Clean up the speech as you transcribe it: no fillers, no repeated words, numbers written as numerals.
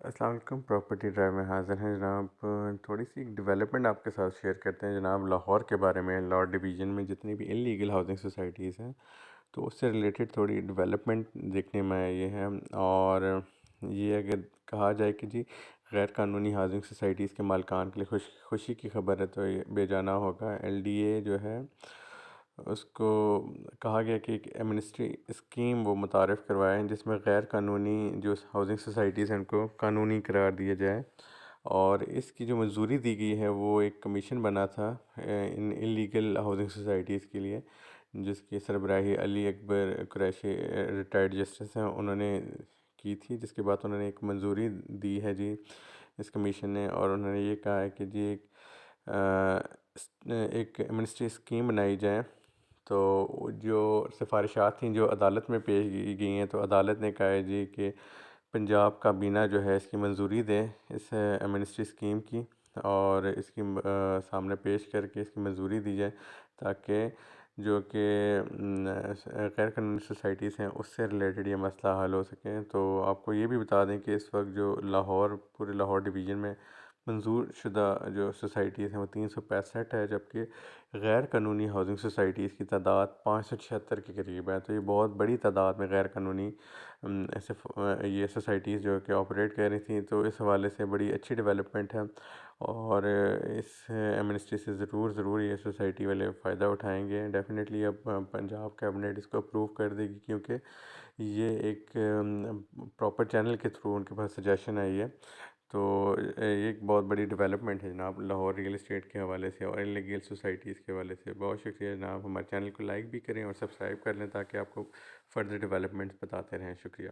السلام علیکم، property drive میں حاضر ہیں جناب۔ تھوڑی سی ایک ڈیولپمنٹ آپ کے ساتھ شیئر کرتے ہیں جناب، لاہور کے بارے میں۔ لاہور ڈویژن میں جتنی بھی انلیگل ہاؤسنگ سوسائٹیز ہیں تو اس سے ریلیٹڈ تھوڑی ڈیولپمنٹ دیکھنے میں یہ ہے، اور یہ اگر کہا جائے کہ جی غیر قانونی ہاؤسنگ سوسائٹیز کے مالکان کے لیے خوشی کی خبر ہے تو یہ بے جانا ہوگا۔ ایل ڈی اے جو ہے اس کو کہا گیا کہ ایک ایمنسٹی اسکیم وہ متعارف کروائیں جس میں غیر قانونی جو ہاؤسنگ سوسائٹیز ہیں ان کو قانونی قرار دیا جائے، اور اس کی جو منظوری دی گئی ہے وہ ایک کمیشن بنا تھا ان انلیگل ہاؤسنگ سوسائٹیز کے لیے، جس کی سربراہی علی اکبر قریشی ریٹائرڈ جسٹس ہیں انہوں نے کی تھی، جس کے بعد انہوں نے ایک منظوری دی ہے جی اس کمیشن نے، اور انہوں نے یہ کہا ہے کہ جی ایک ایمنسٹی اسکیم بنائی جائے۔ تو جو سفارشات تھیں جو عدالت میں پیش گئی ہیں تو عدالت نے کہا ہے جی کہ پنجاب کابینہ جو ہے اس کی منظوری دے اس ایمنسٹی اسکیم کی، اور اس کی سامنے پیش کر کے اس کی منظوری دی جائے تاکہ جو کہ غیر قانونی سوسائٹیز ہیں اس سے ریلیٹڈ یہ مسئلہ حل ہو سکے۔ تو آپ کو یہ بھی بتا دیں کہ اس وقت جو پورے لاہور ڈویژن میں منظور شدہ جو سوسائٹیز ہیں وہ 365 ہے، جبکہ غیر قانونی ہاؤسنگ سوسائٹیز کی تعداد 576 کے قریب ہے۔ تو یہ بہت بڑی تعداد میں غیر قانونی یہ سوسائٹیز جو کہ آپریٹ کر رہی تھیں، تو اس حوالے سے بڑی اچھی ڈیولپمنٹ ہے، اور اس ایمنسٹی سے ضرور یہ سوسائٹی والے فائدہ اٹھائیں گے ڈیفینیٹلی۔ اب پنجاب کیبنٹ اس کو اپروو کر دے گی، کیونکہ یہ ایک پراپر چینل کے تھرو ان کے پاس سجیشن آئی ہے۔ تو یہ ایک بہت بڑی ڈیولپمنٹ ہے جناب لاہور ریئل اسٹیٹ کے حوالے سے اور انلیگل سوسائٹیز کے حوالے سے۔ بہت شکریہ جناب، ہمارے چینل کو لائک بھی کریں اور سبسکرائب کر لیں تاکہ آپ کو فردر ڈیولپمنٹس بتاتے رہیں۔ شکریہ۔